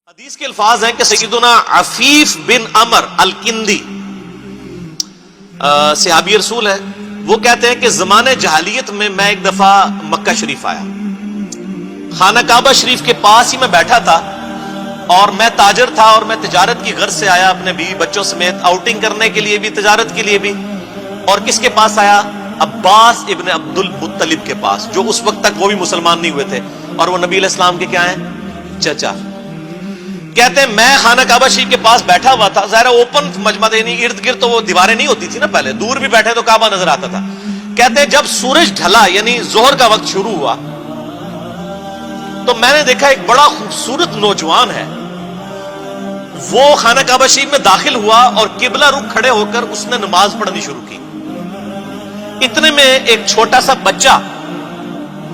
حدیث کے الفاظ ہیں کہ سیدنا عفیف بن عمر الکندی صحابی رسول ہے، وہ کہتے ہیں کہ زمانے جہالیت میں ایک دفعہ مکہ شریف آیا، خانہ کعبہ شریف کے پاس ہی میں بیٹھا تھا اور میں تاجر تھا اور میں تجارت کی غرض سے آیا اپنے بیوی بچوں سمیت، آؤٹنگ کرنے کے لیے بھی تجارت کے لیے بھی۔ اور کس کے پاس آیا؟ عباس ابن عبد المطلب کے پاس، جو اس وقت تک وہ بھی مسلمان نہیں ہوئے تھے اور وہ نبی علیہ السلام کے کیا ہیں؟ چچا۔ کہتے ہیں میں خانہ کعبہ شریف کے پاس بیٹھا ہوا تھا، ظاہر اوپن مجمع نہیں، ارد گرد تو وہ دیواریں نہیں ہوتی تھی نا، پہلے دور بھی بیٹھے تو کعبہ نظر آتا تھا۔ کہتے ہیں جب سورج ڈھلا یعنی ظہر کا وقت شروع ہوا تو میں نے دیکھا ایک بڑا خوبصورت نوجوان ہے، وہ خانہ کعبہ شریف میں داخل ہوا اور قبلہ رخ کھڑے ہو کر اس نے نماز پڑھنی شروع کی۔ اتنے میں ایک چھوٹا سا بچہ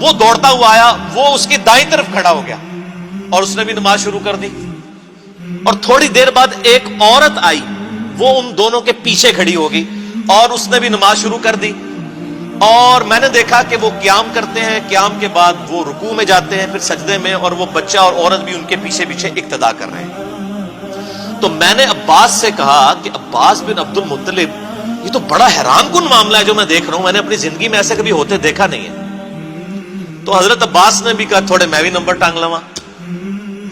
وہ دوڑتا ہوا آیا، وہ اس کی دائیں طرف کھڑا ہو گیا اور اس نے بھی نماز شروع کر دی۔ اور تھوڑی دیر بعد ایک عورت آئی، وہ ان دونوں کے پیچھے کھڑی ہوگی اور اس نے بھی نماز شروع کر دی۔ اور میں نے دیکھا کہ وہ قیام کرتے ہیں، قیام کے بعد وہ رکوع میں جاتے ہیں، پھر سجدے میں، اور وہ بچہ اور عورت بھی ان کے پیچھے پیچھے اقتدا کر رہے ہیں۔ تو میں نے عباس سے کہا کہ عباس بن عبد المطلب، یہ تو بڑا حیران کن معاملہ ہے جو میں دیکھ رہا ہوں، میں نے اپنی زندگی میں ایسے کبھی ہوتے دیکھا نہیں ہے۔ تو حضرت عباس نے بھی کہا تھوڑے میں بھی نمبر ٹانگ لوا،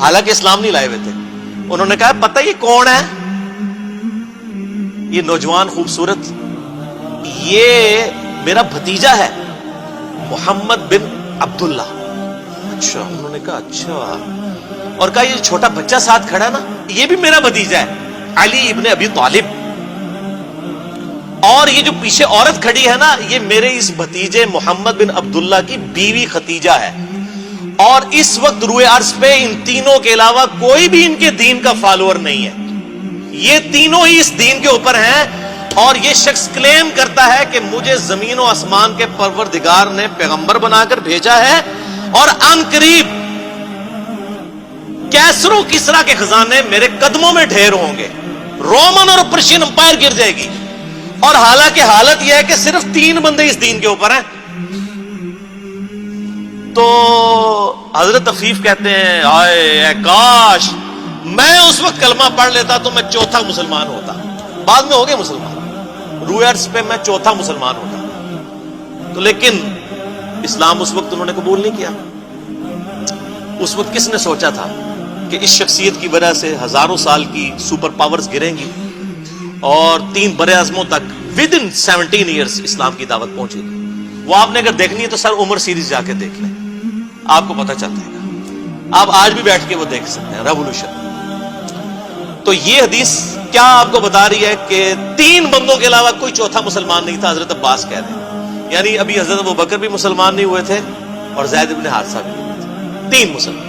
حالانکہ اسلام نہیں لائے ہوئے تھے۔ انہوں نے کہا پتہ یہ کون ہے؟ یہ نوجوان خوبصورت، یہ میرا بھتیجا ہے محمد بن عبداللہ۔ اچھا، انہوں نے کہا اچھا، اور کہا یہ چھوٹا بچہ ساتھ کھڑا ہے نا، یہ بھی میرا بھتیجا ہے علی ابن ابی طالب، اور یہ جو پیچھے عورت کھڑی ہے نا، یہ میرے اس بھتیجے محمد بن عبداللہ کی بیوی ختیجہ ہے۔ اور اس وقت روئے عرض پہ ان تینوں کے علاوہ کوئی بھی ان کے دین کا فالوور نہیں ہے، یہ تینوں ہی اس دین کے اوپر ہیں۔ اور یہ شخص کلیم کرتا ہے کہ مجھے زمین و آسمان کے پروردگار نے پیغمبر بنا کر بھیجا ہے، اور ان قریب کیسر و کسرا کے خزانے میرے قدموں میں ڈھیر ہوں گے، رومن اور پرشین امپائر گر جائے گی۔ اور حالانکہ حالت یہ ہے کہ صرف 3 بندے اس دین کے اوپر ہیں۔ تو حضرت عفیف کہتے ہیں آئے اے کاش میں اس وقت کلمہ پڑھ لیتا تو میں چوتھا مسلمان ہوتا۔ بعد میں ہو گئے مسلمان، روئے عرض پہ میں چوتھا مسلمان ہوتا، تو لیکن اسلام اس وقت انہوں نے قبول نہیں کیا۔ اس وقت کس نے سوچا تھا کہ اس شخصیت کی وجہ سے ہزاروں سال کی سپر پاورز گریں گی اور 3 برے اعظموں تک ود ان 17 ایئرز اسلام کی دعوت پہنچے گی۔ وہ آپ نے اگر دیکھنی ہے تو سر عمر سیریز جا کے دیکھ لیں، آپ کو پتہ چل جائے گا، آپ آج بھی بیٹھ کے وہ دیکھ سکتے ہیں، ریولوشن۔ تو یہ حدیث کیا آپ کو بتا رہی ہے کہ 3 بندوں کے علاوہ کوئی چوتھا مسلمان نہیں تھا، حضرت عباس کہہ رہے ہیں، یعنی ابھی حضرت ابوبکر بھی مسلمان نہیں ہوئے تھے اور زید بن حارثہ بھی نہیں ہوئے تھے، 3 مسلمان۔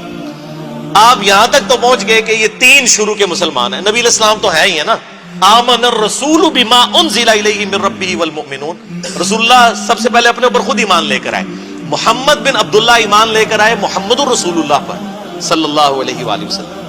آپ یہاں تک تو پہنچ گئے کہ یہ 3 شروع کے مسلمان ہیں، نبی علیہ السلام تو ہے ہی ہے نا، آمن الرسول بما انزل الیہ من ربہ والمؤمنون، رسول اللہ سب سے پہلے اپنے اوپر خود ایمان لے کر آئے، محمد بن عبداللہ ایمان لے کر آئے محمد الرسول اللہ پر صلی اللہ علیہ وآلہ وسلم۔